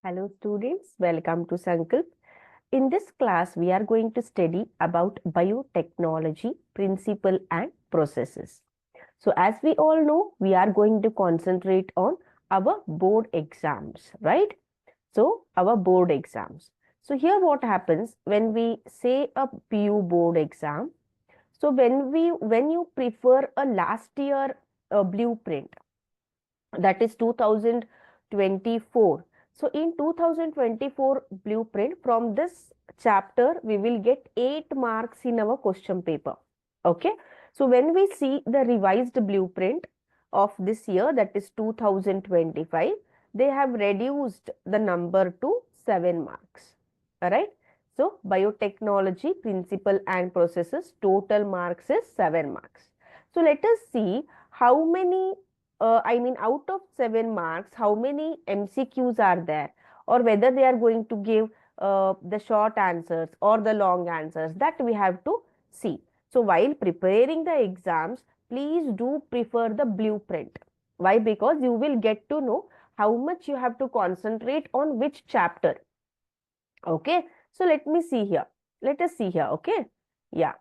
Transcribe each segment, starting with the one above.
Hello students, welcome to Sankalp. In this class, we are going to study about biotechnology, principle and processes. So as we all know, we are going to concentrate on our board exams, right? So our board exams. So here what happens when we say a PU board exam. So when you prefer a last year blueprint, that is 2024. So in 2024 blueprint, from this chapter we will get 8 marks in our question paper. Okay, so when we see the revised blueprint of this year, that is 2025, they have reduced the number to 7 marks. All right, so biotechnology principle and processes, total marks is 7 marks. So let us see how many out of 7 marks, how many MCQs are there, or whether they are going to give the short answers or the long answers, that we have to see. So while preparing the exams, please do prefer the blueprint. Why? Because you will get to know how much you have to concentrate on which chapter. Okay, so let me see here. Let us see here. Okay, yeah.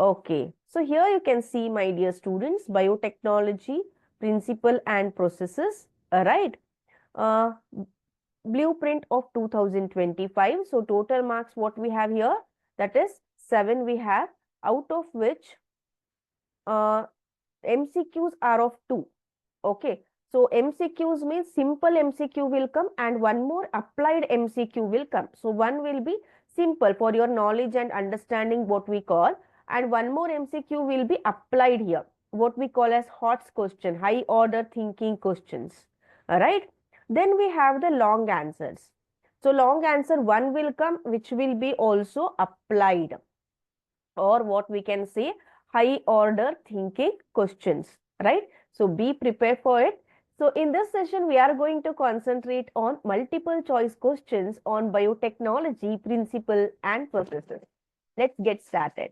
Okay, so here you can see, my dear students, biotechnology, principle and processes, right? Uh, Blueprint of 2025. So total marks what we have here, that is 7 we have, out of which MCQs are of 2. Okay, so MCQs means simple MCQ will come and one more applied MCQ will come. So one will be simple for your knowledge and understanding, what we call, and one more MCQ will be applied here, what we call as HOTS question, high order thinking questions. All right, then we have the long answers. So long answer one will come, which will be also applied, or what we can say, high order thinking questions, right? So be prepared for it. So in this session, we are going to concentrate on multiple choice questions on biotechnology, principle and processes. Let's get started.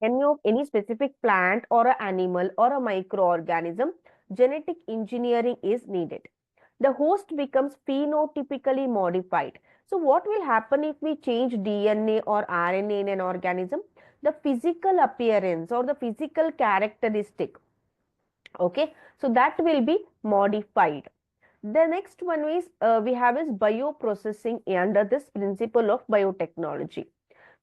Any specific plant or an animal or a microorganism, genetic engineering is needed. The host becomes phenotypically modified. So what will happen if we change DNA or RNA in an organism? The physical appearance or the physical characteristic, okay, so that will be modified. The next one is we have is bioprocessing under this principle of biotechnology.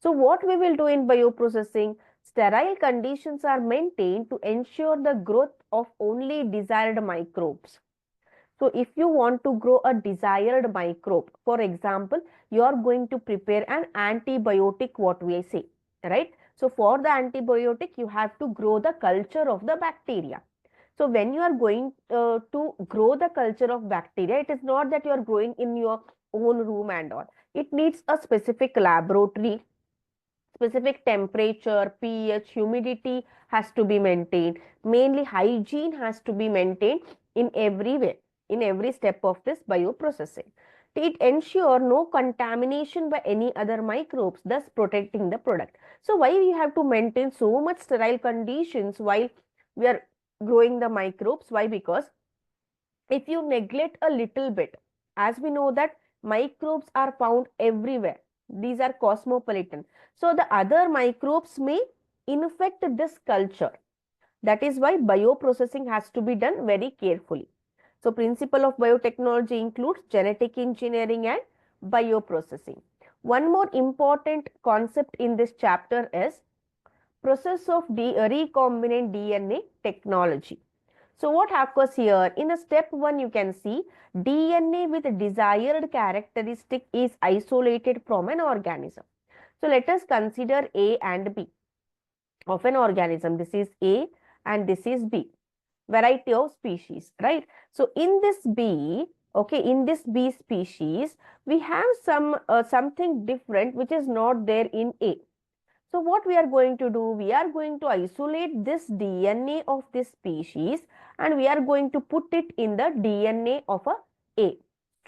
So what we will do in bioprocessing, sterile conditions are maintained to ensure the growth of only desired microbes. So if you want to grow a desired microbe, for example, you are going to prepare an antibiotic, what we say, right? So for the antibiotic, you have to grow the culture of the bacteria. So when you are going to grow the culture of bacteria, it is not that you are growing in your own room and all. It needs a specific laboratory, specific temperature, pH, humidity has to be maintained. Mainly hygiene has to be maintained in every way, in every step of this bioprocessing. It ensure no contamination by any other microbes, thus protecting the product. So why we have to maintain so much sterile conditions while we are growing the microbes? Why? Because if you neglect a little bit, as we know that microbes are found everywhere, these are cosmopolitan, so the other microbes may infect this culture. That is why bioprocessing has to be done very carefully. So principle of biotechnology includes genetic engineering and bioprocessing. One more important concept in this chapter is process of recombinant DNA technology. So what occurs here? In the step 1, you can see DNA with desired characteristic is isolated from an organism. So let us consider A and B of an organism. This is A and this is B. Variety of species, right? So in this B, okay, in this B species, we have something different which is not there in A. So what we are going to do, we are going to isolate this DNA of this species and we are going to put it in the DNA of A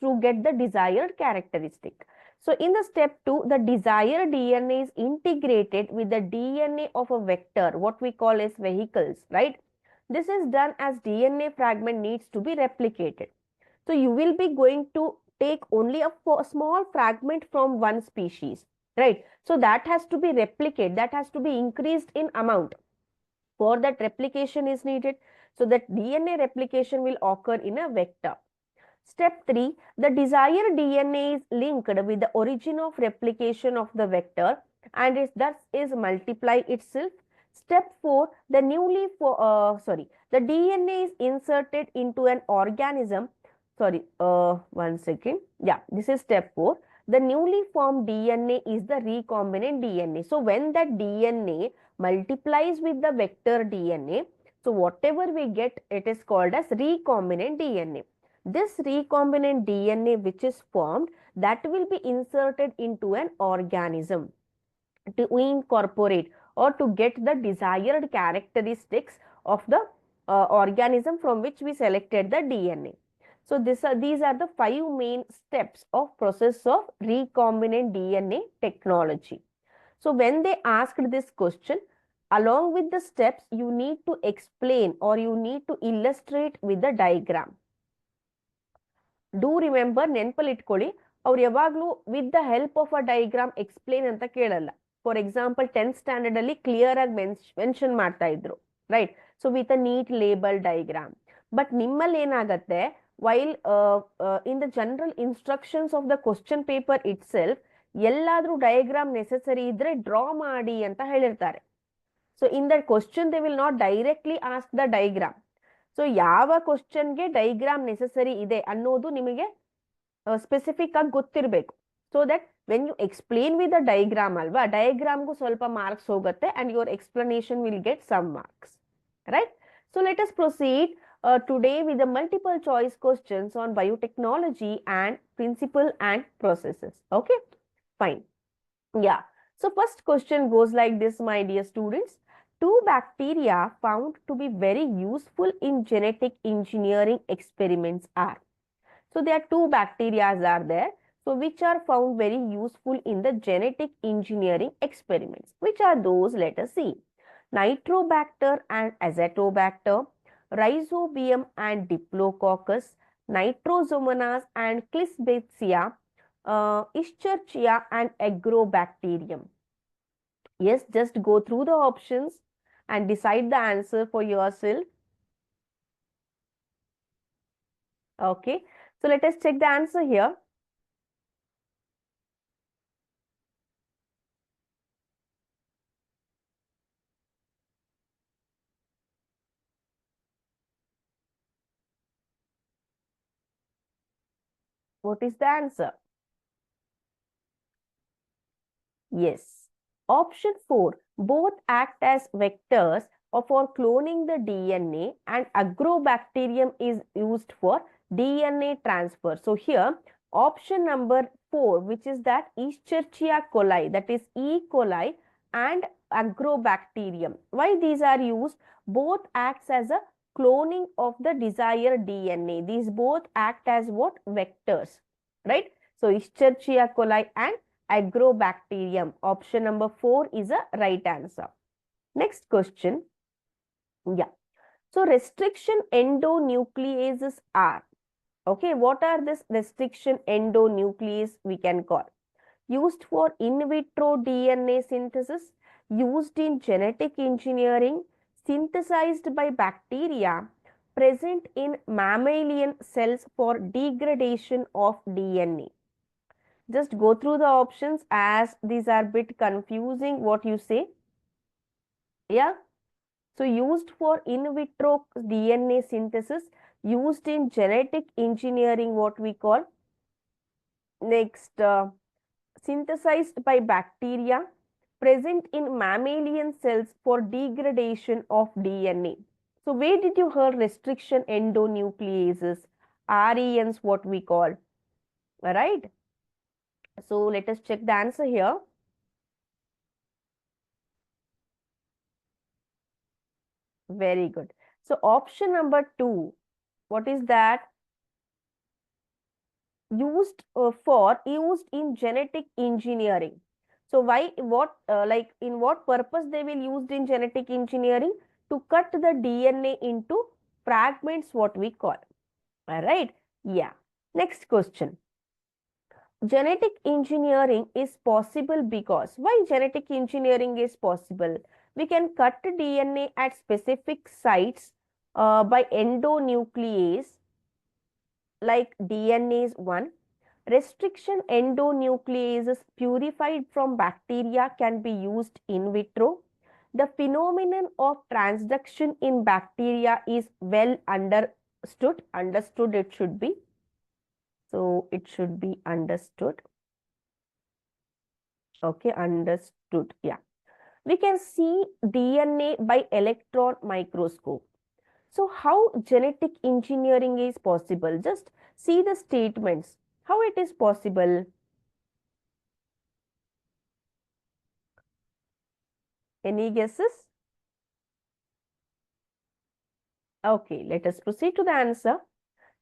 to get the desired characteristic. So in the step 2, the desired DNA is integrated with the DNA of a vector, what we call as vehicles, right? This is done as DNA fragment needs to be replicated. So you will be going to take only a small fragment from one species, right? So that has to be replicated, that has to be increased in amount. For that replication is needed. So that DNA replication will occur in a vector. Step 3, the desired DNA is linked with the origin of replication of the vector and it thus is multiply itself. Step 4, the the DNA is inserted into an organism. One second. Yeah, this is step 4. The newly formed DNA is the recombinant DNA. So when that DNA multiplies with the vector DNA, so whatever we get, it is called as recombinant DNA. This recombinant DNA which is formed, that will be inserted into an organism to incorporate or to get the desired characteristics of the organism from which we selected the DNA. So these are the 5 main steps of process of recombinant DNA technology. So when they asked this question, along with the steps, you need to explain or you need to illustrate with the diagram. Do remember ನೆನಪಲ್ಲಿ ಇಟ್ಕೊಳ್ಳಿ, ಅವ್ರು ಯಾವಾಗಲೂ with the help of a diagram explain ಅಂತ ಕೇಳಲ್ಲ. For example 10th standard ಅಲ್ಲಿ clear ಆಗಿ mention ಮಾಡ್ತಾ ಇದ್ರು, right? So with a neat label diagram. But ನಿಮ್ಮಲ್ಲಿ ಏನಾಗತ್ತೆ, while in the general instructions of the question paper itself ಎಲ್ಲಾದ್ರೂ diagram necessary ಇದ್ರೆ ಡ್ರಾ ಮಾಡಿ ಅಂತ ಹೇಳಿರ್ತಾರೆ. So in that question they will not directly ask the diagram. So ಯಾವ ಕ್ವಶನ್ಗೆ diagram necessary ಇದೆ ಅನ್ನೋದು ನಿಮಗೆ ಸ್ಪೆಸಿಫಿಕ್ ಆಗಿ ಗೊತ್ತಿರಬೇಕು. So that when you explain with the diagram ಅಲ್ವಾ, ಡಯಾಗ್ರಾಮ್ಗೂ ಸ್ವಲ್ಪ ಮಾರ್ಕ್ಸ್ ಹೋಗುತ್ತೆ and your explanation will get some marks, right? So let us proceed today with the multiple choice questions on biotechnology and principle and processes. Okay, fine. Yeah. So first question goes like this, my dear students. 2 bacteria found to be very useful in genetic engineering experiments are. So there are 2 bacteria are there. So which are found very useful in the genetic engineering experiments. Which are those? Let us see. Nitrobacter and Azotobacter, Rhizobium and Diplococcus, Nitrosomonas and Clisbacea, Escherichia and Agrobacterium. Yes, just go through the options and decide the answer for yourself. Okay, so let us check the answer here. What is the answer? Yes. Option 4. Both act as vectors for cloning the DNA and agrobacterium is used for DNA transfer. So here option number 4, which is that Escherichia coli, that is E. coli and agrobacterium. Why these are used? Both acts as a cloning of the desired DNA. These both act as what? Vectors, right? So Escherichia coli and agrobacterium. Option number 4 is a right answer. Next question. Yeah. So restriction endonucleases are. Okay, what are this restriction endonuclease we can call? Used for in vitro DNA synthesis, used in genetic engineering, synthesized by bacteria, present in mammalian cells for degradation of DNA. Just go through the options as these are a bit confusing. What you say? Yeah. So used for in vitro DNA synthesis, used in genetic engineering, what we call. Next, synthesized by bacteria, present in mammalian cells for degradation of DNA. So where did you hear restriction endonucleases, RENs, what we call, right? So let us check the answer here. Very good. So option number 2, what is that? Used in genetic engineering. So why, what, like in what purpose they will used in genetic engineering? To cut the DNA into fragments, what we call. All right. Yeah. Next question. Genetic engineering is possible because, why genetic engineering is possible? We can cut DNA at specific sites by endonuclease, like DNA is one. Restriction endonucleases purified from bacteria can be used in vitro. The phenomenon of transduction in bacteria is well understood. Understood it should be. So it should be understood. Okay, understood. Yeah. We can see DNA by electron microscope. So how genetic engineering is possible? Just see the statements. How it is possible? Any guesses? Okay, let us proceed to the answer.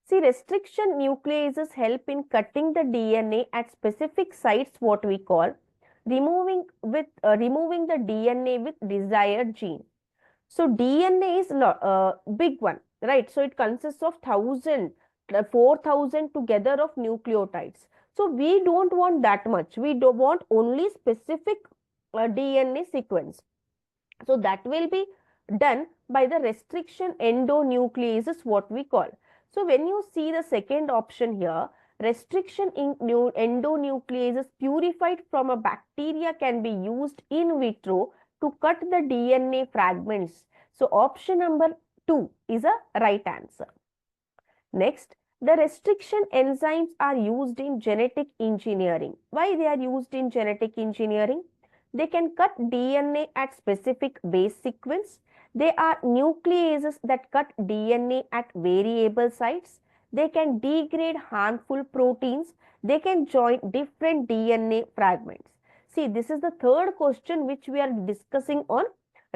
See, restriction nucleases help in cutting the DNA at specific sites, what we call removing the DNA with desired gene. So DNA is big one, right? So it consists of 4,000 together of nucleotides. So we don't want that much. We do want only specific DNA sequence. So that will be done by the restriction endonucleases, what we call. So when you see the second option here, restriction in endonucleases purified from a bacteria can be used in vitro to cut the DNA fragments. So option number 2 is a right answer. Next, the restriction enzymes are used in genetic engineering. Why they are used in genetic engineering? They can cut DNA at specific base sequence. They are nucleases that cut DNA at variable sites. They can degrade harmful proteins. They can join different DNA fragments. See, this is the third question which we are discussing on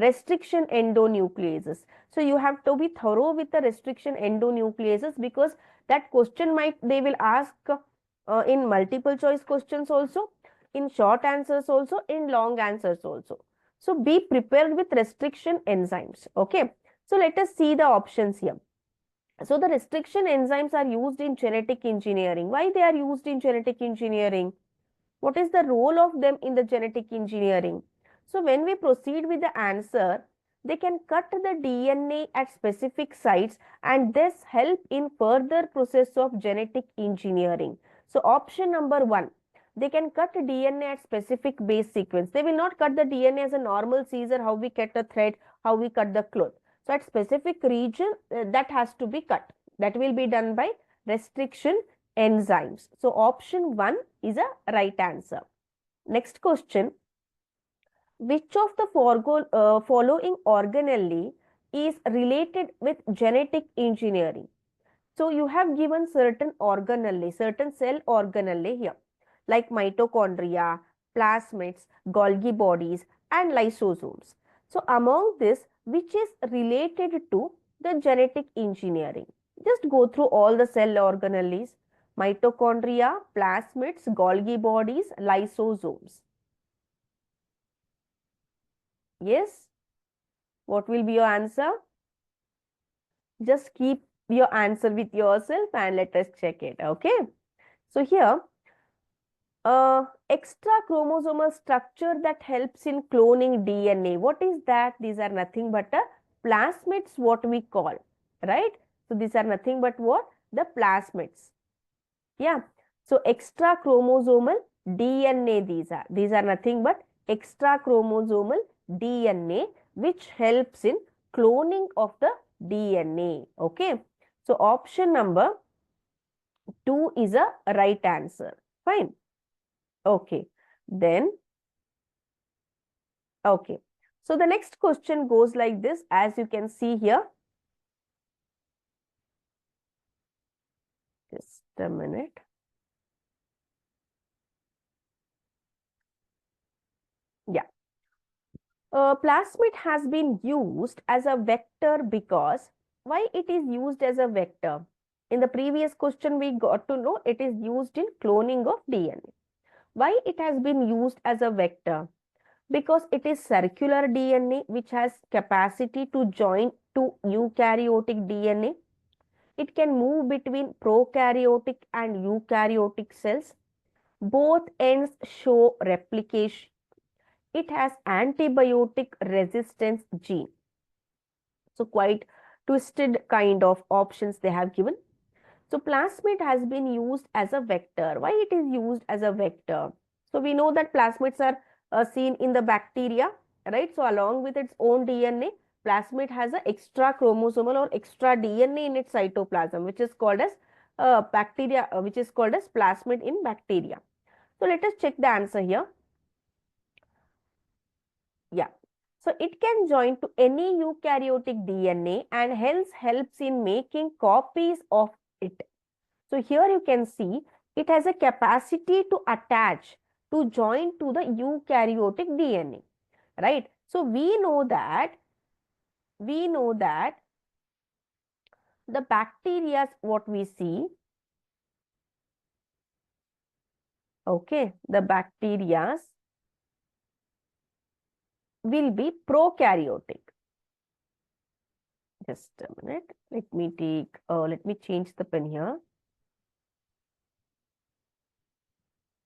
restriction endonucleases. So you have to be thorough with the restriction endonucleases, because that question might they will ask in multiple choice questions also, in short answers also, in long answers also. So be prepared with restriction enzymes. Okay. So let us see the options here. So the restriction enzymes are used in genetic engineering. Why they are used in genetic engineering? What is the role of them in the genetic engineering? So when we proceed with the answer, they can cut the DNA at specific sites and this help in further process of genetic engineering. So option number 1, they can cut DNA at specific base sequence. They will not cut the DNA as a normal scissor, how we cut a thread, how we cut the cloth. So at specific region that has to be cut. That will be done by restriction enzymes. So option 1 is a right answer. Next question. Which of the following organelle is related with genetic engineering? So you have given certain organelle, certain cell organelle here, like mitochondria, plasmids, Golgi bodies, and lysosomes. So among this, which is related to the genetic engineering? Just go through all the cell organelles: mitochondria, plasmids, Golgi bodies, lysosomes. Yes? What will be your answer? Just keep your answer with yourself and let us check it. Okay. So here, extra chromosomal structure that helps in cloning DNA. What is that? These are nothing but a plasmids, what we call, right? So these are nothing but what? The plasmids. Yeah. So extra chromosomal DNA these are nothing but extra chromosomal DNA which helps in cloning of the DNA. Okay. So option number 2 is a right answer. Fine. Okay. Then, okay. So the next question goes like this, as you can see here. Just a minute. Yeah. Plasmid has been used as a vector because why it is used as a vector? In the previous question, we got to know it is used in cloning of DNA. Why it has been used as a vector? Because it is circular DNA which has capacity to join to eukaryotic DNA. It can move between prokaryotic and eukaryotic cells. Both ends show replication. It has antibiotic resistance gene. So quite twisted kind of options they have given. So plasmid has been used as a vector. Why it is used as a vector? So we know that plasmids are seen in the bacteria, right? So along with its own DNA, plasmid has an extra chromosomal or extra DNA in its cytoplasm, which is called as bacteria, which is called as plasmid in bacteria. So let us check the answer here. Yeah. So it can join to any eukaryotic DNA and hence helps in making copies of it. So here you can see it has a capacity to attach, to join to the eukaryotic DNA, right? So we know that the bacteria, what we see, okay, the bacteria will be prokaryotic. Just a minute. Let me change the pen here.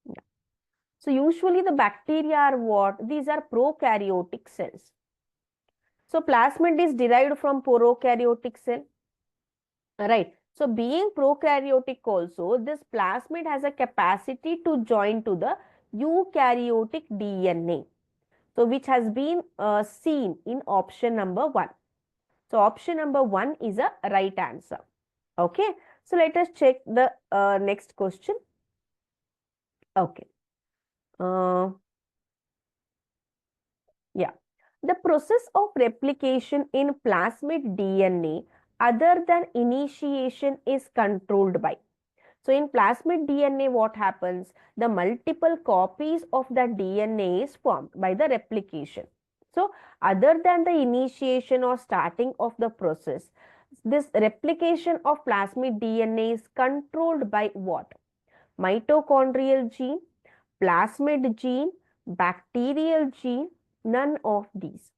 Yeah. So usually the bacteria are what? These are prokaryotic cells. So plasmid is derived from prokaryotic cell, right? So being prokaryotic also, this plasmid has a capacity to join to the eukaryotic DNA. So which has been seen in option number 1. So option number 1 is a right answer. Okay. So let us check the next question. Okay. Uh, yeah. The process of replication in plasmid DNA other than initiation is controlled by. So in plasmid DNA, what happens? The multiple copies of the DNA is formed by the replication. So other than the initiation or starting of the process, this replication of plasmid DNA is controlled by what? Mitochondrial gene, plasmid gene, bacterial gene, none of these.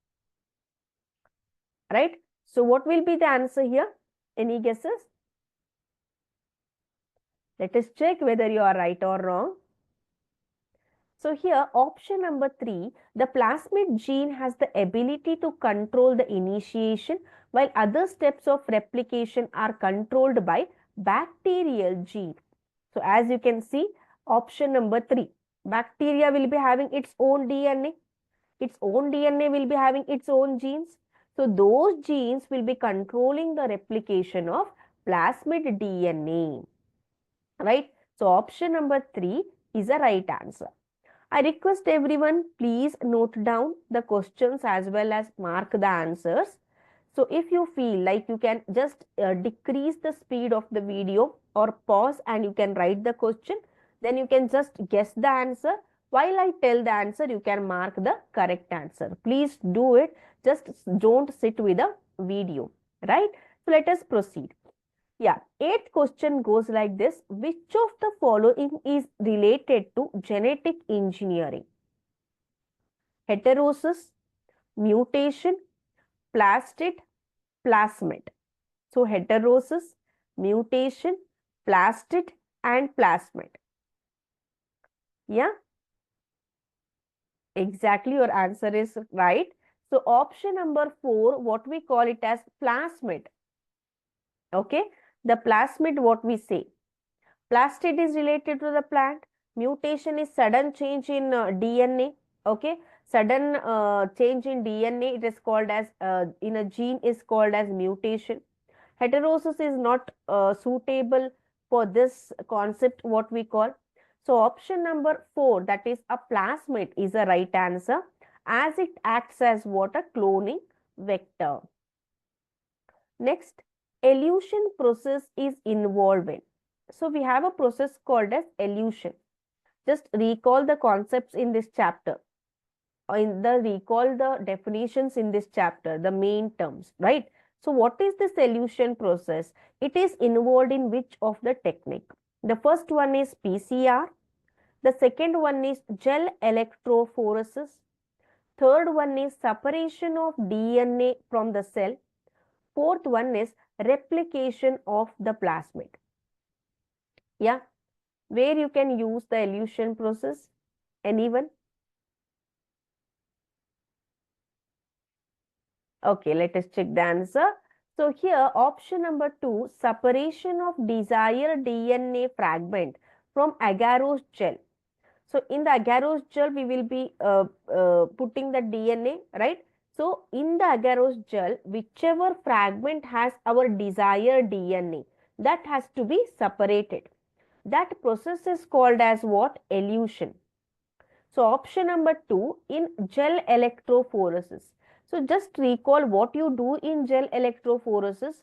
Right? So what will be the answer here? Any guesses? Let us check whether you are right or wrong. So here option number 3, the plasmid gene has the ability to control the initiation while other steps of replication are controlled by bacterial gene. So as you can see, option number 3, bacteria will be having its own DNA. Its own DNA will be having its own genes. So those genes will be controlling the replication of plasmid DNA. Right? So option number 3 is a right answer. I request everyone, please note down the questions as well as mark the answers. So if you feel like you can just decrease the speed of the video or pause and you can write the question, then you can just guess the answer. While I tell the answer, you can mark the correct answer. Please do it. Just don't sit with the video, right? So let us proceed. Yeah, eighth question goes like this. Which of the following is related to genetic engineering? Heterosis, mutation, plastid, plasmid. So heterosis, mutation, plastid and plasmid. Yeah, exactly, your answer is right. So option number 4, what we call it as plasmid. Okay, the plasmid, what we say. Plastid is related to the plant. Mutation is sudden change in DNA. Okay. Sudden change in DNA, it is called as, in a gene is called as mutation. Heterosis is not suitable for this concept, what we call. So option number 4, that is a plasmid, is a right answer, as it acts as what? A cloning vector. Next, elution process is involved in. So we have a process called as elution. Just recall the concepts in this chapter, or recall the definitions in this chapter, the main terms, right? So what is the solution process? It is involved in which of the technique? The first one is PCR. The second one is gel electrophoresis. Third one is separation of DNA from the cell. Fourth one is replication of the plasmid. Yeah, where you can use the elution process? Anyone? Okay, let us check the answer. So here, option number 2, separation of desired DNA fragment from agarose gel. So in the agarose gel, we will be putting the DNA, right? So in the agarose gel, whichever fragment has our desired DNA, that has to be separated. That process is called as what? Elution. So option number 2, in gel electrophoresis. So just recall what you do in gel electrophoresis.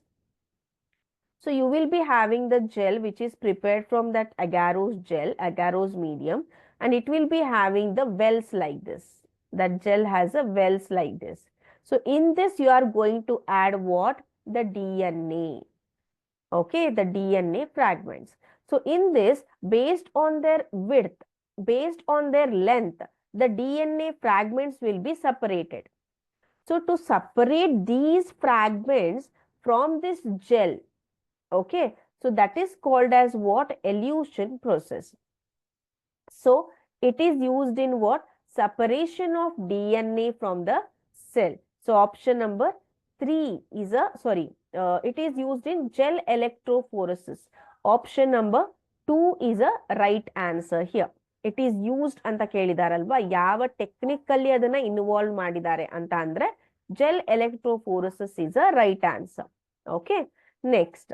So you will be having the gel which is prepared from that agarose gel, agarose medium, and it will be having the wells like this. That gel has a wells like this. So in this you are going to add what? The DNA. Okay, the DNA fragments. So in this, based on their width, based on their length, the DNA fragments will be separated. So to separate these fragments from this gel, okay, so that is called as what? Elution process. So it is used in what? Separation of DNA from the cell. So option number 3 is a, sorry, it is used in gel electrophoresis. Option number 2 is a right answer here. It is used ಅಂತ ಕೇಳಿದಾರಲ್ವಾ, ಯಾವ ಟೆಕ್ನಿಕಲ್ಲಿ ಅದನ್ನ involve ಮಾಡಿದ್ದಾರೆ ಅಂತ ಅಂದ್ರೆ gel electrophoresis is a right answer. Okay, next,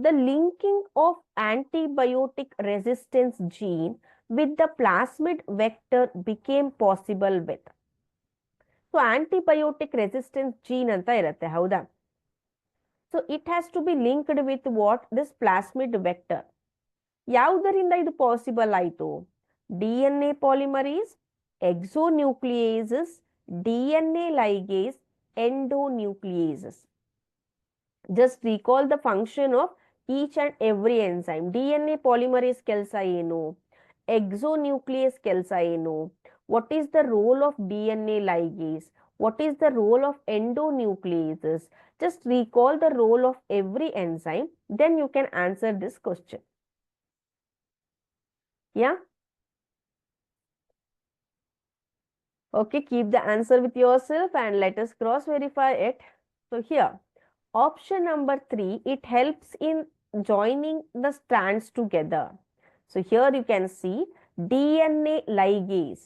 the linking of antibiotic resistance gene with the plasmid vector became possible with. So antibiotic resistance gene anta irutte, hauda? So it has to be linked with what? This plasmid vector. ಯಾವುದರಿಂದ ಇದು possible ಆಯಿತು? DNA polymerase, exonucleases, DNA ligase, endonucleases. Just recall the function of each and every enzyme. DNA polymerase ಕೆಲಸ ಏನು? Exonuclease ಕೆಲಸ ಏನು? What is the role of DNA ligase? What is the role of endonucleases? Just recall the role of every enzyme, then you can answer this question. Yeah? Okay, keep the answer with yourself and let us cross verify it. So here, option number 3, it helps in joining the strands together. So here you can see DNA ligase.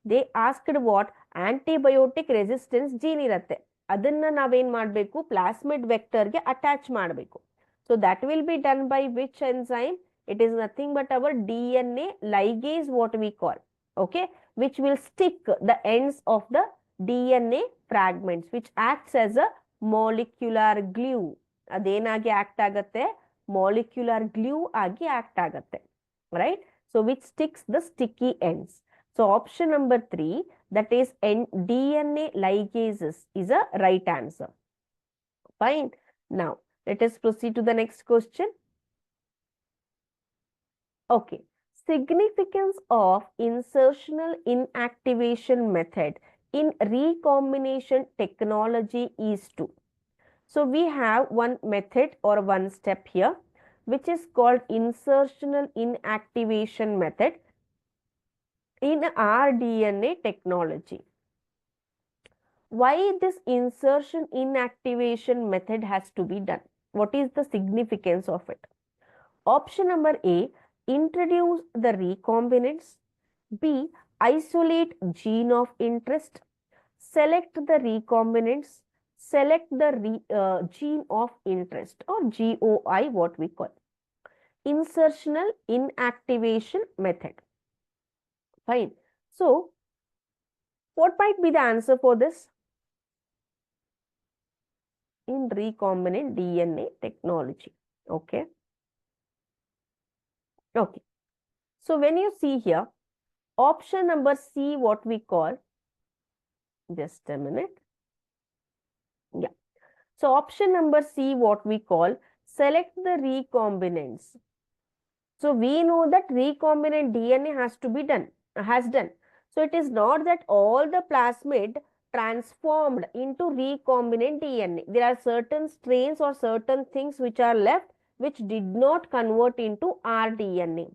They asked what? Antibiotic resistance gene ಇರತ್ತೆ, ಅದನ್ನ ನಾವೇನ್ ಮಾಡಬೇಕು? Plasmid ವೆಕ್ಟರ್ಗೆ attach ಮಾಡಬೇಕು. So that will be done by which enzyme? It is nothing but our DNA ligase, what we call, okay, which will stick the ends of the DNA fragments, which acts as a molecular glue. ಅದೇನಾಗಿ act ಆಗತ್ತೆ? Molecular glue ಆಗಿ act ಆಗತ್ತೆ, right? So which sticks the sticky ends. So option number 3, that is DNA ligases, is a right answer. Fine. Now let us proceed to the next question. Okay. Significance of insertional inactivation method in recombination technology is to. So we have one method or one step here, which is called insertional inactivation method in rDNA technology. Why this insertion inactivation method has to be done? What is the significance of it? Option number A, introduce the recombinants. B, isolate gene of interest, select the recombinants, select the gene of interest or GOI, what we call insertional inactivation method. Fine. So, what might be the answer for this? In recombinant DNA technology. Okay. Okay. So, when you see here, option number C, what we call, just a minute. Yeah. So, option number C, what we call, select the recombinants. So we know that recombinant DNA has done. So it is not that all the plasmid transformed into recombinant DNA. There are certain strains or certain things which are left which did not convert into rDNA.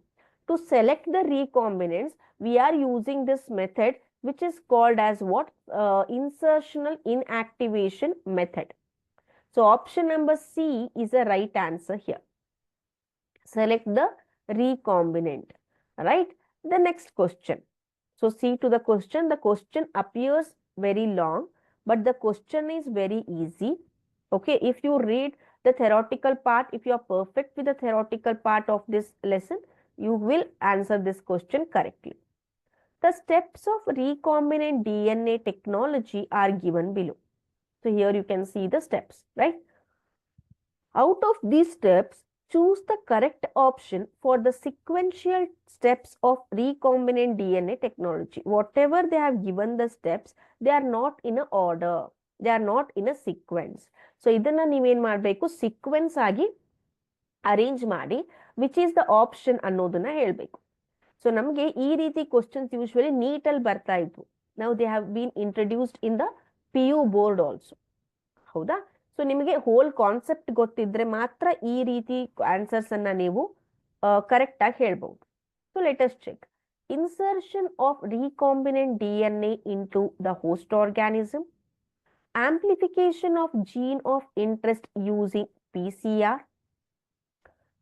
To select the recombinants, we are using this method which is called as what? Insertional inactivation method. So option number C is the right answer here. Select the recombinant, right? The next question. So see to the question appears very long, but the question is very easy. Okay, if you read the theoretical part, if you are perfect with the theoretical part of this lesson, you will answer this question correctly. The steps of recombinant DNA technology are given below. So here you can see the steps, right? Out of these steps, choose the correct option for the sequential steps of recombinant DNA technology. Whatever they have given the steps, they are not in a order. They are not in a sequence. So, ಇದನ್ನ ನೀವೇನ್ ಮಾಡಬೇಕು sequence ಆಗಿ arrange ಮಾಡಿ which is the option ಅನ್ನೋದನ್ನ ಹೇಳಬೇಕು. So ನಮಗೆ ಈ ರೀತಿ ಕ್ವಶನ್ಸ್ ಯೂಶುವಲಿ ನೀಟಲ್ಲಿ ಬರ್ತಾ ಇದ್ವು. ನಾವು they have been introduced in the PU board also. ಹೌದಾ? ಸೊ ನಿಮಗೆ ಹೋಲ್ ಕಾನ್ಸೆಪ್ಟ್ ಗೊತ್ತಿದ್ರೆ ಮಾತ್ರ ಈ ರೀತಿ ಆನ್ಸರ್ಸ್ ಅನ್ನ ನೀವು ಕರೆಕ್ಟ್ ಆಗಿ ಹೇಳ್ಬಹುದು. So let us check. Insertion of recombinant DNA into the host organism, amplification of gene of interest using PCR,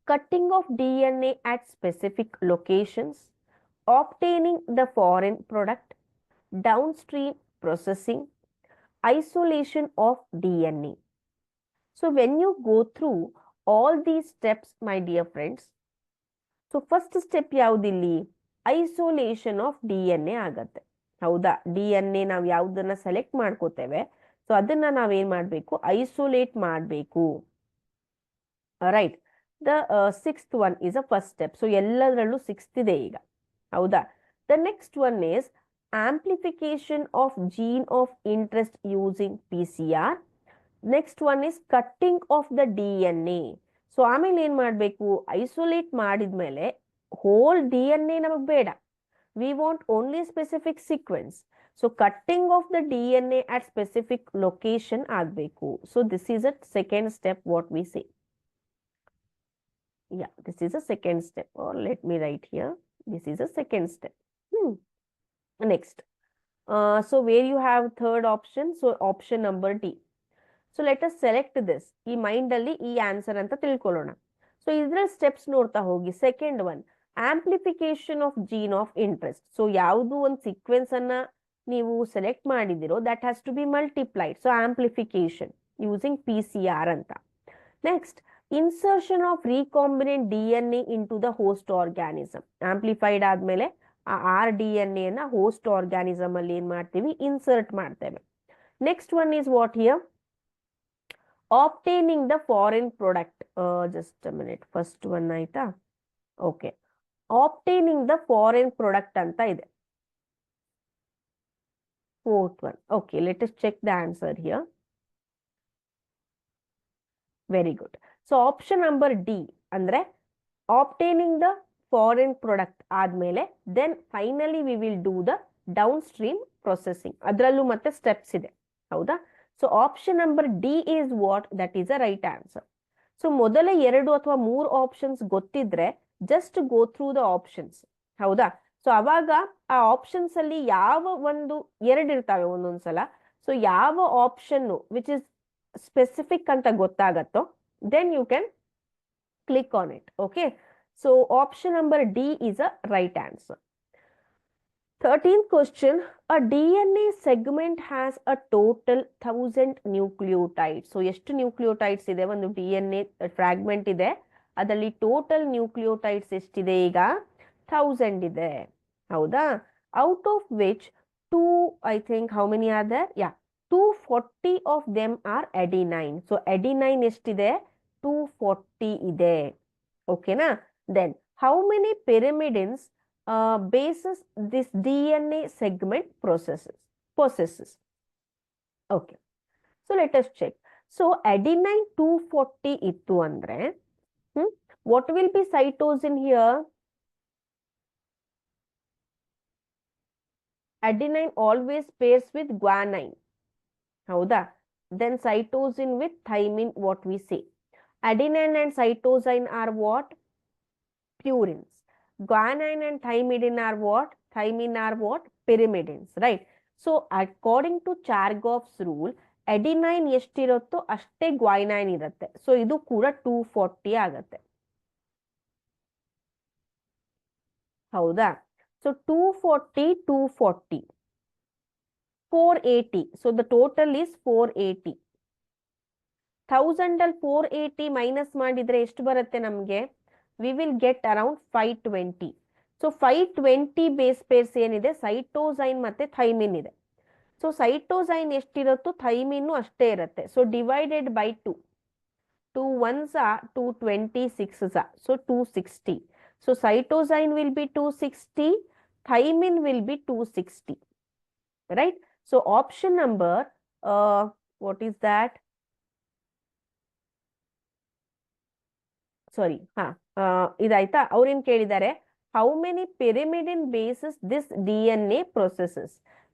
cutting of DNA at specific locations, obtaining the foreign product, downstream processing, isolation of DNA. So when you go through all these steps, my dear friends, so first step ಯಾವುದಿಲ್ಲಿ isolation of DNA ಆಗತ್ತೆ. ಹೌದಾ? DNA ನಾವು ಯಾವುದನ್ನ select ಮಾಡ್ಕೋತೇವೆ, so ಅದನ್ನ ನಾವೇನ್ ಮಾಡಬೇಕು, isolate ಮಾಡಬೇಕು. Right. The sixth one is a first step. So ಎಲ್ಲದರಲ್ಲೂ ಸಿಕ್ಸ್ತ್ ಇದೆ ಈಗ. ಹೌದಾ? The next one is amplification of gene of interest using PCR. Next one is cutting of the DNA. So ಆಮೇಲೆ ಏನ್ ಮಾಡಬೇಕು, ಐಸೋಲೇಟ್ ಮಾಡಿದ್ಮೇಲೆ whole DNA ನಮಗೆ ಬೇಡ, we want only specific sequence. So cutting of the DNA at specific location ಆಗಬೇಕು. So this is a second step what we say. Yeah, this is a second step, or let me write here, this is a second step. Next, so where you have third option, so option number D. So let us select this. ಈ mind ಅಲ್ಲಿ ಈ answer ಅಂತ ತಿಳ್ಕೊಳ್ಳೋಣ. So ಇದ್ರ steps ನೋಡ್ತಾ ಹೋಗಿ. Second one, amplification of gene of interest. So ಯಾವುದು ಒಂದು ಸೀಕ್ವೆನ್ಸ್ ಅನ್ನ ನೀವು ಸೆಲೆಕ್ಟ್ ಮಾಡಿದಿರೋ that has to be multiplied. So amplification using PCR ಅಂತ. Next, insertion of recombinant DNA into the host organism. Amplified ಆದ್ಮೇಲೆ ಆ rDNA ಅನ್ನ ಹೋಸ್ಟ್ ಆರ್ಗ್ಯಾನಿಸಮ್ ಅಲ್ಲಿ ಏನ್ ಮಾಡ್ತೀವಿ, ಇನ್ಸರ್ಟ್ ಮಾಡ್ತೇವೆ. Next one is what here, obtaining the foreign product. Just a minute, first one ಆಯ್ತಾ? Okay, obtaining the foreign product ಅಂತ ಇದೆ. Fourth one. Okay, let us check the answer here. Very good. So option number D ಅಂದ್ರೆ obtaining the foreign product ಆದ್ಮೇಲೆ then finally we will do the downstream processing. ಅದರಲ್ಲೂ ಮತ್ತೆ steps ಇದೆ. ಹೌದಾ? So option number D is what, that is a right answer. So ಮೊದಲ 2 ಅಥವಾ 3 options ಗೊತ್ತಿದ್ರೆ just go through the options. ಹೌದಾ? So ಅವಾಗ ಆ ಆಪ್ಷನ್ಸ್ ಅಲ್ಲಿ ಯಾವ ಒಂದು 2 ಇರ್ತಾವೆ ಒಂದೊಂದ್ಸಲ. ಸೊ ಯಾವ ಆಪ್ಷನ್ ವಿಚ್ ಇಸ್ ಸ್ಪೆಸಿಫಿಕ್ ಅಂತ ಗೊತ್ತಾಗತ್ತೋ then you can click on it. Okay, so option number D is a right answer. 13th question. A DNA segment has a total 1000 nucleotides. So ಎಷ್ಟು nucleotides ಇದೆ ಒಂದು DNA fragment ಇದೆ, ಅದರಲ್ಲಿ total nucleotides ಎಷ್ಟಿದೆ ಈಗ 1000 ಇದೆ. ಹೌದಾ? Out of which two, I think how many are there? Yeah, 240 of them are adenine. So adenine ಎಷ್ಟಿದೆ? 240 ಇದೆ. ಓಕೆನಾ? Then how many pyrimidines basis this DNA segment possesses. Okay, so let us check. So adenine 240 ittu andre, what will be cytosine here? Adenine always pairs with guanine. Hauda? Then cytosine with thymine, what we say. Adenine and cytosine are what? Purines. Guanine and thymidine are what? Thymine are what? Pyrimidines, right? So according to Chargaff's rule, adenine ಎಷ್ಟಿರುತ್ತೋ ಅಷ್ಟೇ guanine ಇರುತ್ತೆ. So ಇದು ಕೂಡ 240 ಆಗತ್ತೆ. ಹೌದಾ? So 240, 240, 480. So the total is 480. 1000 ಅಲ್ಲಿ 480 minus ಮಾಡಿದ್ರೆ ಎಷ್ಟು ಬರುತ್ತೆ ನಮಗೆ? we will get around 520. So 520 base pairs ಏನಿದೆ, ಸೈಟೋಸೈನ್ ಮತ್ತೆ ಥೈಮಿನ್ ಇದೆ. ಸೊ ಸೈಟೋಸೈನ್ ಎಷ್ಟಿರುತ್ತೋ ಥೈಮಿನ್ ಅಷ್ಟೇ ಇರುತ್ತೆ. So divided by 2, 2 ones are 226 are, so 260. So cytosine will be 260, thymine will be 260, right? So option number, what is that? Sorry, ಇದಾಯ್ತಾ? ಅವ್ರೇನ್ ಕೇಳಿದ್ದಾರೆ, how many pyrimidine bases this DNA processes?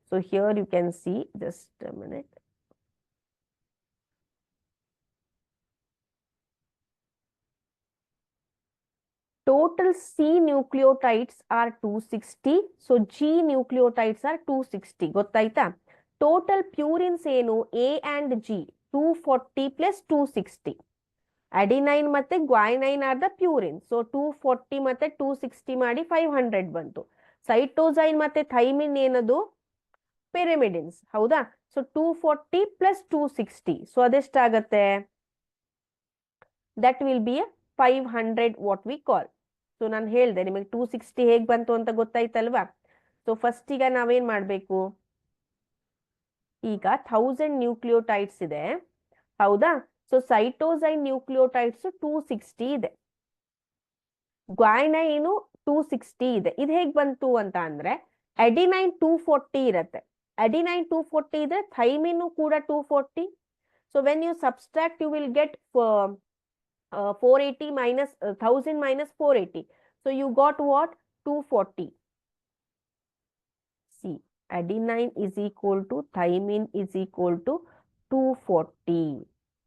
So here you can see, just a minute. Total C nucleotides are 260. So G nucleotides are 260. ಗೊತ್ತಾಯ್ತಾ? Total purines ಏನು? A and G 240 plus 260. Adenine ಮತ್ತೆ ಗ್ವಾಯಿನೈನ್ are the purine. So 240 ಮತ್ತೆ 260 ಮಾಡಿ 500 ಬಂತು. ಸೈಟೋಸೈನ್ ಮತ್ತೆ thymine ಏನದು? Pyrimidines. ಹೌದಾ? So 240 plus 260, so ಅದೆಷ್ಟಾಗತ್ತೆ? That will be 500 what we call. So ನಾನು ಹೇಳ್ದೆ ನಿಮಗೆ 260 ಹೇಗ್ ಬಂತು ಅಂತ ಗೊತ್ತಾಯ್ತಲ್ವಾ? ಸೊ ಫಸ್ಟ್ ಈಗ ನಾವೇನ್ ಮಾಡ್ಬೇಕು, ಈಗ 1000 ನ್ಯೂಕ್ಲಿಯೋಟೈಡ್ಸ್ ಇದೆ. ಹೌದಾ? ಸೊ ಸೈಟೋಸೈನ್ ನ್ಯೂಕ್ಲಿಯೋಟೈಡ್ಸ್ 260 ಇದೆ, ಗ್ವಾಯಿನೈನು 260 ಇದೆ. ಇದು ಹೇಗ್ ಬಂತು ಅಂತ ಅಂದ್ರೆ, ಅಡಿನೈನ್ 240 ಇರತ್ತೆ. ಅಡಿನೈನ್ 240 ಇದ್ರೆ ಥೈಮಿನ್ ಕೂಡ 240. So when you subtract you will get 480 minus 1000 minus 480. So you got what? 240. See, adenine is equal to thymine is equal to 240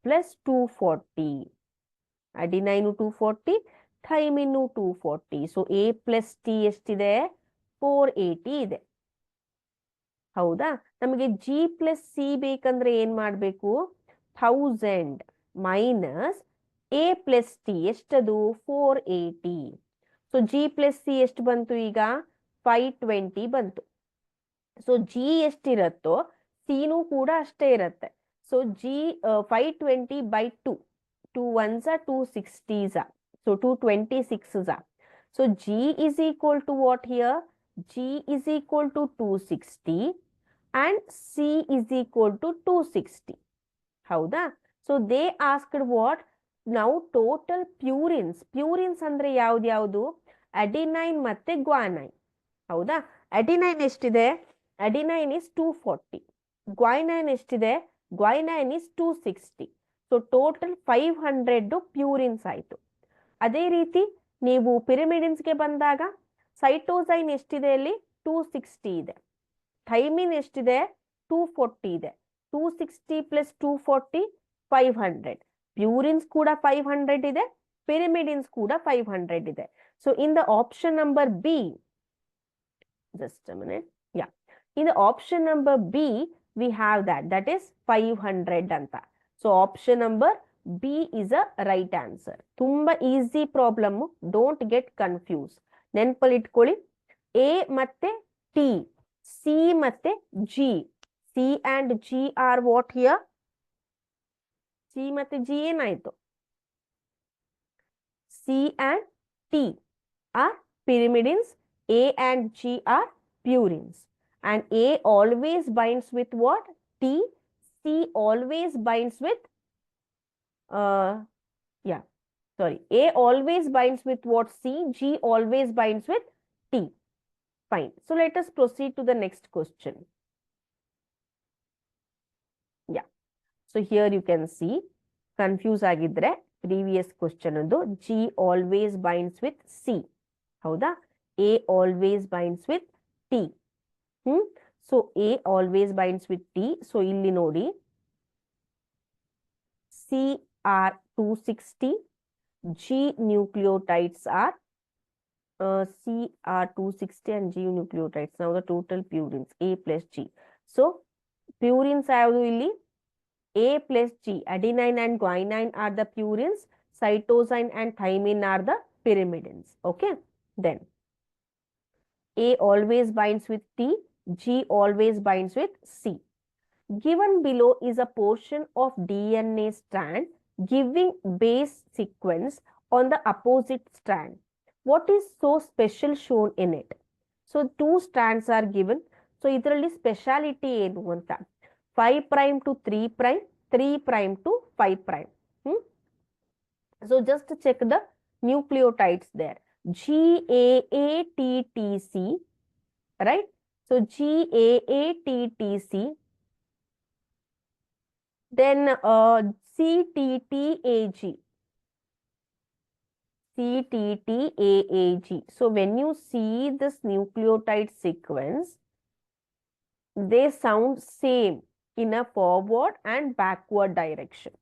plus 240. Adenine 240, thymine 240. So A plus T ಎಷ್ಟಿದೆ? 480 ಇದೆ. ಹೌದಾ? ನಮಗೆ G plus C ಬೇಕಂದ್ರೆ ಏನ್ ಮಾಡ್ಬೇಕು? 1000 minus A plus T ಎಷ್ಟದು? 480. So G plus C ಎಷ್ಟು ಬಂತು ಈಗ? 520 ಬಂತು. ಸೊ G ಎಷ್ಟಿರತ್ತೋ Cನೂ ಕೂಡ ಅಷ್ಟೇ ಇರತ್ತೆ. So G 520 by 2. 2 ones are 260s are. So 226s are. So G is equal to what here? G is equal to 260 and C is equal to 260. ಹೌದಾ? So they asked what? Now total purines. Purines ಅಂದ್ರೆ ಯಾವ್ದು? Adenine ಮತ್ತೆ guanine. ಹೌದಾ? Adenine ಎಷ್ಟಿದೆ? Adenine is 240. ಗ್ವಾಯಿನೈನ್ ಎಷ್ಟಿದೆ? ಗ್ವಾಯಿನೈನ್ is 260. So total 500 ಪ್ಯೂರಿನ್ಸ್ ಆಯ್ತು. ಅದೇ ರೀತಿ ನೀವು ಪಿರಿಮಿಡಿನ್ಸ್ಗೆ ಬಂದಾಗ ಸೈಟೋಸೈನ್ ಎಷ್ಟಿದೆ? ಅಲ್ಲಿ 260 ಇದೆ. ಥೈಮಿನ್ ಎಷ್ಟಿದೆ? 240 ಇದೆ. 260 ಪ್ಲಸ್ 240 500. ಪ್ಯೂರಿನ್ಸ್ ಕೂಡ 500 ಇದೆ, ಪಿರಿಮಿಡಿನ್ಸ್ ಕೂಡ 500 ಇದೆ. So in the option number B, just a minute, yeah, in the option number B we have that is 500 ಅಂತ. So option number B is a right answer. ತುಂಬಾ easy problem, don't get confuse. ನೆನಪಲ್ಲಿ ಇಟ್ಕೊಳ್ಳಿ, A ಮತ್ತೆ T. C ಮತ್ತೆ G. C and G are what here? C ಮತ್ತೆ G ಏನಾಯ್ತು? C and T are pyrimidines. A and G are purines. And A always binds with what? T. C always binds with, yeah, sorry. A always binds with what? C. G always binds with T. Fine. So let us proceed to the next question. Yeah. So here you can see, confuse agidre previous question ando G always binds with C. Hauda? A always binds with T. So A always binds with T. So illi nodi CR260, G nucleotides are CR260 and G nucleotides. Now the total purines A plus G. So purines ಯಾವುದು ಇಲ್ಲಿ? A plus G. Adenine and guanine are the purines. Cytosine and thymine are the pyrimidines. Okay. Then A always binds with T. G always binds with C. Given below is a portion of DNA strand giving base sequence on the opposite strand. What is so special shown in it? So two strands are given. So ಇದರಲ್ಲಿ speciality ಏನು ಅಂತ? 5 prime to 3 prime, 3 prime to 5 prime. So just check the nucleotides there. GAATTC, right? So GAATTC. Then CTTAG. CTTAAG. So when you see this nucleotide sequence, they sound same in a forward and backward direction.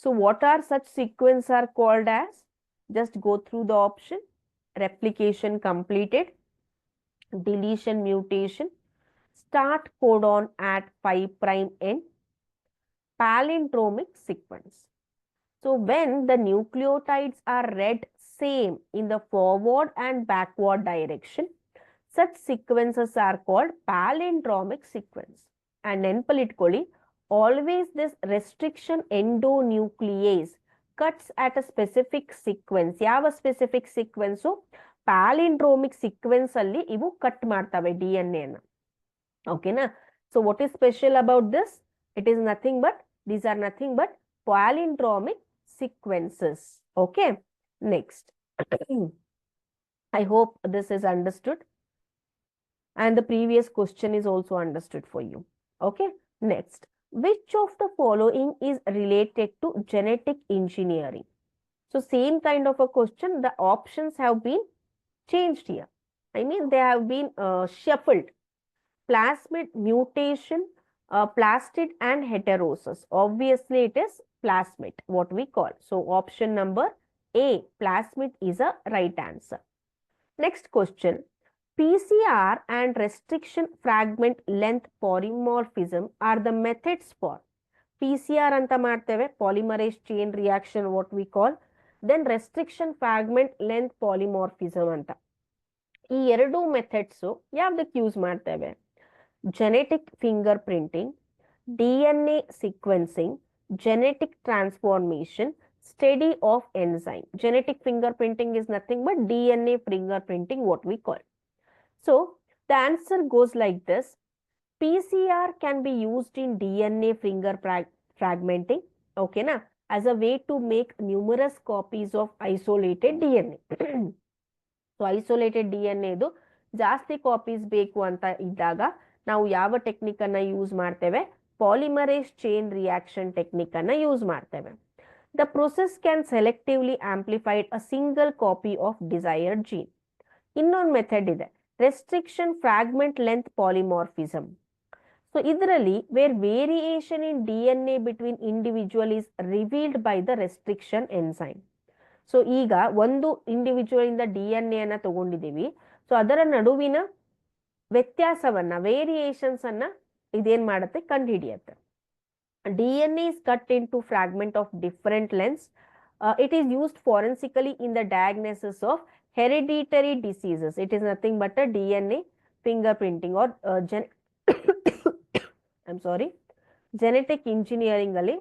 So what are such sequence are called as? Just go through the option. Replication completed, deletion mutation, start codon at 5 prime end, palindromic sequence. So when the nucleotides are read same in the forward and backward direction, such sequences are called palindromic sequence. And ನೆನ್ಪಲ್ಲಿಟ್ಕೊಳ್ಳಿ, always this restriction endonuclease cuts at a specific sequence. ಯಾವ specific sequence? palindromic sequence ಅಲ್ಲಿ ಇವು cut ಮಾಡ್ತವೆ DNA ಅನ್ನ. ಓಕೆನಾ? So what is special about this? It is nothing but, these are nothing but palindromic sequences. Okay. Next. I hope this is understood. And the previous question is also understood for you. Okay. Next. Which of the following is related to genetic engineering? So same kind of a question. The options have been changed here. I mean, they have been shuffled. Plasmid mutation, plastid and heterosis. Obviously, it is plasmid, what we call. So option number A, plasmid is a right answer. Next question. PCR and restriction fragment length polymorphism are the methods for. PCR anta ಮಾಡ್ತೇವೆ, polymerase chain reaction, what we call. Then restriction fragment length polymorphism ಅಂತ. ಈ ಎರಡು methods ಯಾವ್ದಕ್ಕೆ use ಮಾಡ್ತೇವೆ? Genetic fingerprinting, DNA sequencing, genetic transformation, study of enzyme. Genetic fingerprinting is nothing but DNA fingerprinting, what we call. So the answer goes like this. PCR can be used in DNA finger fragmenting, okay na, as a way to make numerous copies of isolated DNA. So isolated DNA ಇದು ಜಾಸ್ತಿ copies ಬೇಕು ಅಂತ ಇದ್ದಾಗ ನಾವು ಯಾವ technique ಅನ್ನ use ಮಾಡ್ತೇವೆ? Polymerase chain reaction technique ಅನ್ನ ಯೂಸ್ ಮಾಡ್ತೇವೆ. The process can selectively amplify a single copy of desired gene. ಇನ್ನೊಂದು ಮೆಥಡ್ ಇದೆ, restriction fragment length polymorphism. So ಇದರಲ್ಲಿ where variation in DNA between individual is revealed by the restriction enzyme. So ಈಗ ಒಂದು individual ಇಂದ DNA ಅನ್ನ ತಗೊಂಡಿದ್ದೀವಿ. So ಅದರ ನಡುವಿನ ವ್ಯತ್ಯಾಸವನ್ನ, ವೇರಿಯೇಷನ್ಸ್ ಅನ್ನ ಇದೇನ್ ಮಾಡುತ್ತೆ? ಕಂಡುಹಿಡಿಯುತ್ತೆ. DNA is cut into fragment of different lengths. It is used forensically in the diagnosis of hereditary diseases. It is nothing but a DNA fingerprinting or I'm sorry, genetic engineering ಅಲ್ಲಿ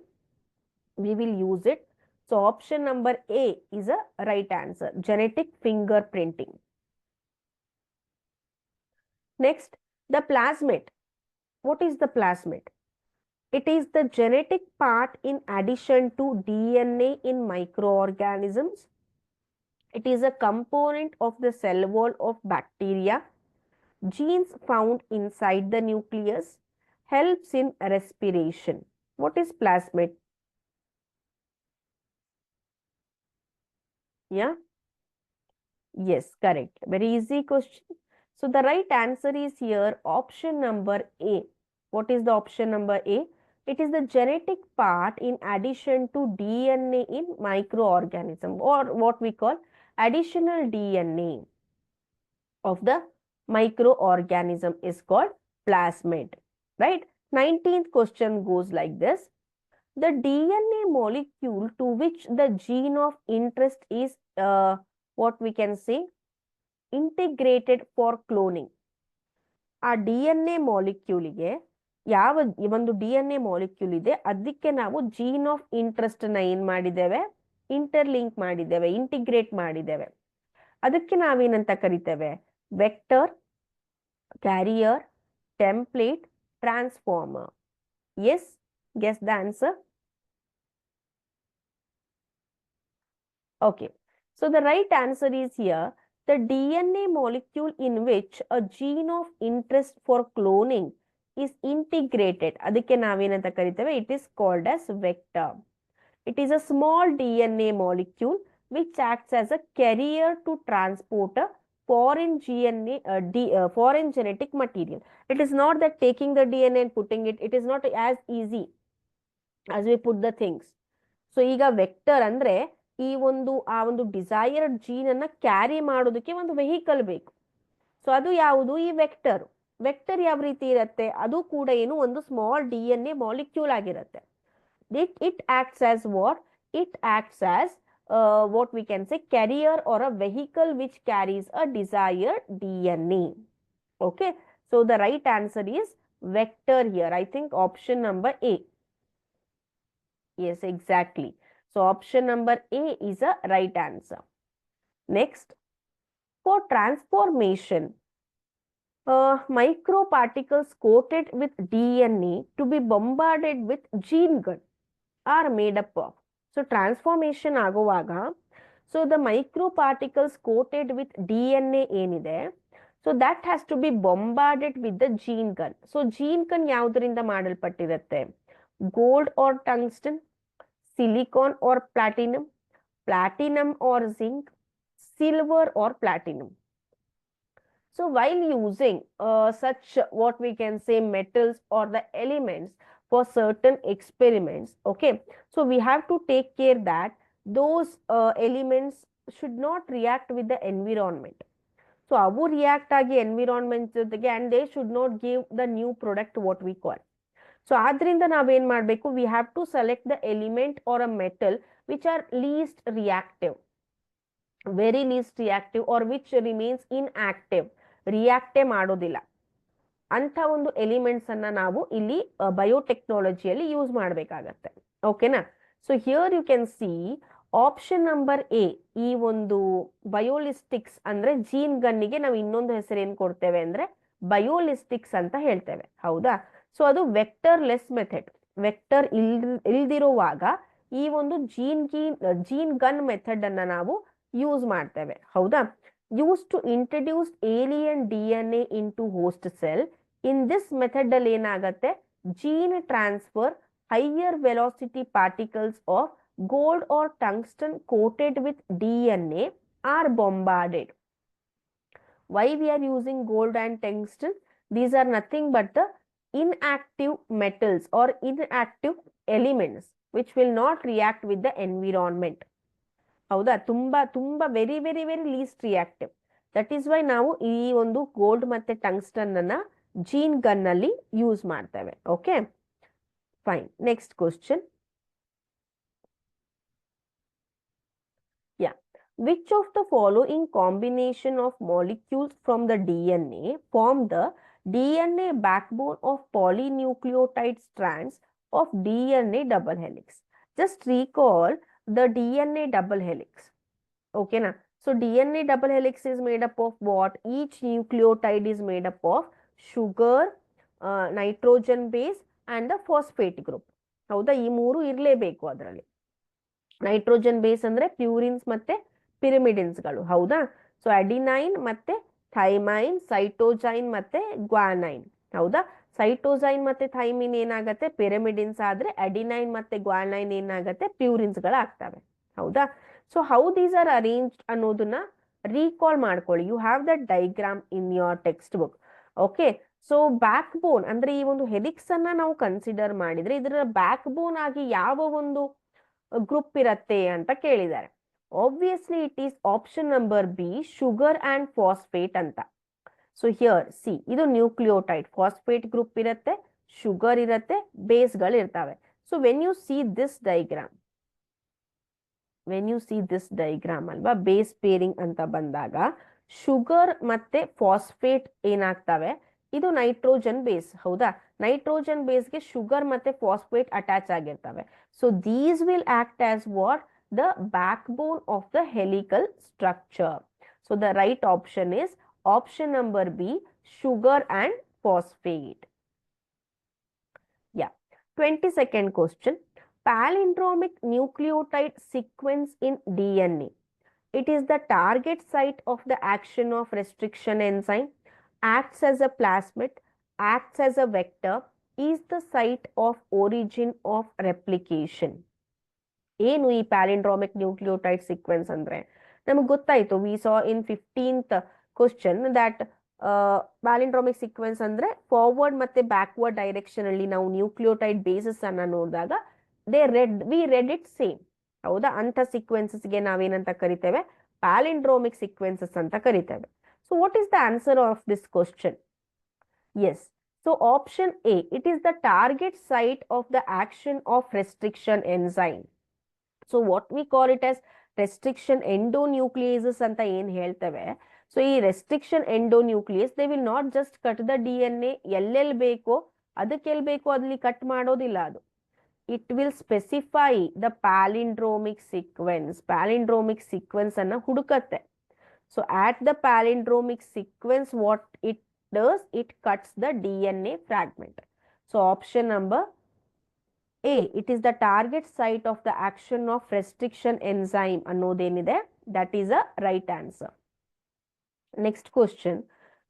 we will use it. So option number A is a right answer, genetic fingerprinting. Next, the plasmid. What is the plasmid? It is the genetic part in addition to DNA in microorganisms. It is a component of the cell wall of bacteria. Genes found inside the nucleus, helps in respiration. What is plasmid? Yeah? Yes, correct. Very easy question. So the right answer is here option number A. What is the option number A? It is the genetic part in addition to DNA in microorganism, or what we call additional DNA of the microorganism is called plasmid, right? 19th question goes like this. The DNA molecule to which the gene of interest is what we can say integrated for cloning. ಆ D N A ಮಾಲಿಕ್ಯೂಲಿಗೆ ಯಾವ ಒಂದು D N A molecule ಇದೆ ಅದಕ್ಕೆ ನಾವು gene of interest ನ ಏನ್ ಮಾಡಿದ್ದೇವೆ, interlink ಮಾಡಿದ್ದೇವೆ, ಇಂಟಿಗ್ರೇಟ್ ಮಾಡಿದ್ದೇವೆ. ಅದಕ್ಕೆ ನಾವೇನಂತ ಕರಿತೇವೆ? Vector, carrier, template, transformer. Yes, guess the answer. Okay, so the right answer is here. The DNA molecule in which a gene of interest for cloning is integrated. ಅದಕ್ಕೆ ನಾವೇನಂತ ಕರಿತೇವೆ? It is called as vector. It is a small DNA molecule which acts as a carrier to transport a foreign DNA, foreign genetic material. It is not that taking the DNA and putting it. It is not as easy as we put the things. So ಈಗ vector ಅಂದ್ರೆ ಈ ಒಂದು desired gene ಅನ್ನ carry ಮಾಡೋದಕ್ಕೆ ಒಂದು vehicle ಬೇಕು. So ಅದು ಯಾವುದು? ಈ ವೆಕ್ಟರ್. ವೆಕ್ಟರ್ ಯಾವ ರೀತಿ ಇರುತ್ತೆ? ಅದು ಕೂಡ ಏನು ಒಂದು ಸ್ಮಾಲ್ DNA ಮಾಲಿಕ್ಯೂಲ್ ಆಗಿರುತ್ತೆ. It acts as what? It acts as what we can say carrier or a vehicle which carries a desired DNA. Okay, so the right answer is vector here. I think option number A. Yes, exactly. So option number A is a right answer. Next, for transformation, microparticles coated with DNA to be bombarded with gene gun are made up of. So transformation ಆಗುವಾಗ, so the microparticles coated with DNA ಏನಿದೆ, so that has to be bombarded with the gene gun. So gene gun ಯಾವುದರಿಂದ ಮಾಡಲ್ಪಟ್ಟಿರುತ್ತೆ? Gold or tungsten, silicon or platinum, platinum or zinc, silver or platinum. So while using such what we can say metals or the elements for certain experiments, okay, so we have to take care that those elements should not react with the environment. So avu react agi environment jotege and they should not give the new product what we call. So ಆದ್ರಿಂದ ನಾವೇನ್ ಮಾಡಬೇಕು? We have to select the element or a metal which are least reactive, very least reactive, or which remains inactive, ರಿಯಾಕ್ಟೇ ಮಾಡೋದಿಲ್ಲ ಅಂತ ಒಂದು elements ಅನ್ನ ನಾವು ಇಲ್ಲಿ ಬಯೋಟೆಕ್ನಾಲಜಿಯಲ್ಲಿ use ಮಾಡಬೇಕಾಗತ್ತೆ. ಓಕೆನಾ? So here you can see option number A. ಈ ಒಂದು ಬಯೋಲಿಸ್ಟಿಕ್ಸ್ ಅಂದ್ರೆ ಜೀನ್ ಗನ್ನಿಗೆ ನಾವು ಇನ್ನೊಂದು ಹೆಸರು ಏನ್ ಕೊಡ್ತೇವೆ ಅಂದ್ರೆ ಬಯೋಲಿಸ್ಟಿಕ್ಸ್ ಅಂತ ಹೇಳ್ತೇವೆ. ಹೌದಾ? ಸೊ ಅದು ವೆಕ್ಟರ್ ಲೆಸ್ ಮೆಥಡ್. ವೆಕ್ಟರ್ ಇಲ್ದಿರುವಾಗ ಈ ಒಂದು ಜೀನ್ ಗನ್ ಮೆಥಡ್ ಅನ್ನ ನಾವು ಯೂಸ್ ಮಾಡ್ತೇವೆ. ಹೌದಾ? Used to introduce alien DNA into host cell. In this method ಅಲ್ಲಿ ಏನಾಗತ್ತೆ? Gene transfer higher velocity particles of gold or tungsten coated with DNA are bombarded. Why we are using gold and tungsten? These are nothing but the inactive metals or inactive elements which will not react with the environment. ಹೌದಾ? ತುಂಬಾ very very very least reactive. That is why ನಾವು ಈ ಒಂದು gold ಮತ್ತೆ tungsten ಅನ್ನ gene gun ಅಲ್ಲಿ use ಮಾಡ್ತೇವೆ. Okay, fine. Next question. Yeah, Which of the following combination of molecules from the DNA form the DNA backbone of polynucleotide strands of DNA double helix? Just recall the DNA double helix. Okay, na? So DNA double helix is made up of what? Each nucleotide is made up of sugar, nitrogen base and the phosphate group. ಹೌದಾ, ಈ ಮೂರು ಇರಲೇಬೇಕು ಅದರಲ್ಲಿ. Nitrogen base ಅಂದ್ರೆ ಪ್ಯೂರಿನ್ಸ್ ಮತ್ತೆ ಪಿರಿಮಿಡಿನ್ಸ್ಗಳು. ಹೌದಾ, so adenine ಮತ್ತೆ ಥೈಮೈನ್, ಸೈಟೋಜೈನ್ ಮತ್ತೆ ಗ್ವಾನೈನ್. ಹೌದಾ, ಸೈಟೋಜೈನ್ ಮತ್ತೆ ಥೈಮಿನ್ ಏನಾಗತ್ತೆ ಪಿರಿಮಿಡಿನ್ಸ್ ಆದ್ರೆ, ಅಡಿನೈನ್ ಮತ್ತೆ ಗ್ವಾನೈನ್ ಏನಾಗತ್ತೆ ಪ್ಯೂರಿನ್ಸ್ ಗಳಾಗ್ತವೆ. ಹೌದಾ, so how these are arranged ಅನ್ನೋದನ್ನ ರೀಕಾಲ್ ಮಾಡ್ಕೊಳ್ಳಿ. You have that diagram in your textbook. Okay, so backbone ಅಂದ್ರೆ ಈ ಒಂದು ಹೆಲಿಕ್ಸ್ ಅನ್ನ ನಾವು ಕನ್ಸಿಡರ್ ಮಾಡಿದ್ರೆ ಇದರ ಬ್ಯಾಕ್ ಬೋನ್ ಆಗಿ ಯಾವ ಒಂದು ಗ್ರೂಪ್ ಇರತ್ತೆ ಅಂತ ಕೇಳಿದ್ದಾರೆ. Obviously it is option number B, sugar and phosphate ಅಂತ. ಸೊ ಹಿಯರ್ ಸಿ, ಇದು ನ್ಯೂಕ್ಲಿಯೋಟೈಡ್, ಫಾಸ್ಫೇಟ್ ಗ್ರೂಪ್ ಇರುತ್ತೆ, ಶುಗರ್ ಇರುತ್ತೆ, ಬೇಸ್ಗಳು ಇರ್ತವೆ. So when U see this diagram, ಅಲ್ವಾ, ಬೇಸ್ ಪೇರಿಂಗ್ ಅಂತ ಬಂದಾಗ ಶುಗರ್ ಮತ್ತೆ ಫಾಸ್ಫೇಟ್ ಏನಾಗ್ತವೆ, ಇದು ನೈಟ್ರೋಜನ್ ಬೇಸ್. ಹೌದಾ, ನೈಟ್ರೋಜನ್ ಬೇಸ್ಗೆ ಶುಗರ್ ಮತ್ತೆ ಫಾಸ್ಫೇಟ್ ಅಟ್ಯಾಚ್ ಆಗಿರ್ತವೆ. So these will act as what? The back bone of the helical structure. So the right option is option number B, sugar and phosphate. Yeah. 22nd question. Palindromic nucleotide sequence in DNA. It is the target site of the action of restriction enzyme, acts as a plasmid, acts as a vector, is the site of origin of replication. ಏನು ಈ ಪ್ಯಾಲಿಂಡ್ರೋಮಿಕ್ nucleotide sequence ಅಂದ್ರೆ ನಮಗೆ ಗೊತ್ತಾಯ್ತು. We saw in 15th question that palindromic sequence ಅಂದ್ರೆ forward ಮತ್ತೆ backward direction ಅಲ್ಲಿ ನಾವು nucleotide basis ಅನ್ನ ನೋಡಿದಾಗ ವಿ ರೆಡ್ ಇಟ್ ಸೇಮ್. ಹೌದಾ, ಅಂತ ಸೀಕ್ವೆನ್ಸಸ್ಗೆ ನಾವೇನಂತ ಕರಿತೇವೆ? ಪ್ಯಾಲಿಂಡ್ರೋಮಿಕ್ ಸೀಕ್ವೆನ್ಸಸ್ ಅಂತ ಕರಿತೇವೆ. So what is the answer of this question? Yes, so option A, it is the target site of the action of restriction enzyme. So what we call it as restriction endonucleases anta ಏನು ಹೇಳ್ತೇವೆ. So ಈ restriction endonuclease they will not just cut the DNA, ಎಲ್ಲೆಲ್ಲಿ ಬೇಕೋ ಅದಕ್ಕೆ ಎಲ್ಲಿ ಬೇಕೋ ಅಲ್ಲಿ cut ಮಾಡೋದಿಲ್ಲ ಅದು. It will specify the palindromic sequence. Palindromic sequence ಅನ್ನ ಹುಡುಕತ್ತೆ. So at the palindromic sequence what it does, it cuts the DNA fragment. So option number A, it is the target site of the action of restriction enzyme ಅನ್ನೋದೇನಿದೆ, that is a right answer. Next question.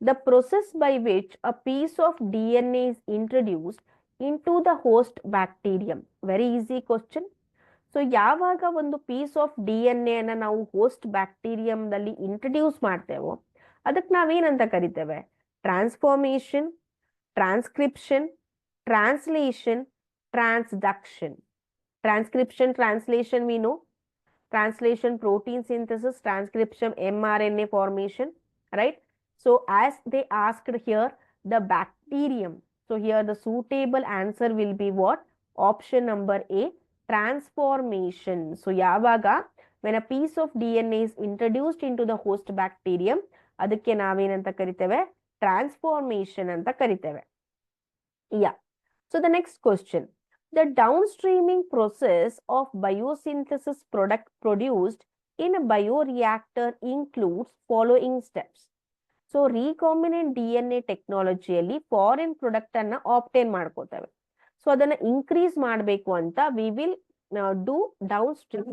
The process by which a piece of DNA is introduced into the host bacterium. Very easy question. So ಯಾವಾಗ ಒಂದು piece of DNA ಅನ್ನ ನಾವು host ಬ್ಯಾಕ್ಟೀರಿಯಂದಲ್ಲಿ introduce ಮಾಡ್ತೇವೋ ಅದಕ್ಕೆ ನಾವೇನಂತ ಕರಿತೇವೆ? Transformation, transcription, translation, transduction. Transcription, translation we know. Translation, protein synthesis. Transcription, mRNA formation. Right? So as they asked here, the bacterium. So here the suitable answer will be what? Option number A, transformation. So yavaga, when a piece of DNA is introduced into the host bacterium, ಅದಕ್ಕೆ ನಾವೇನಂತ ಕರಿತೇವೆ? Transformation ಅಂತ ಕರಿತೇವೆ. Yeah. So the next question. The downstreaming process of biosynthesis product produced in a bioreactor includes following steps. So recombinant DNA ಟೆಕ್ನಾಲಜಿಯಲ್ಲಿ foreign product ಅನ್ನ obtain ಮಾಡ್ಕೋತೇವೆ. So ಅದನ್ನ increase ಮಾಡಬೇಕು ಅಂತ we will do down stream.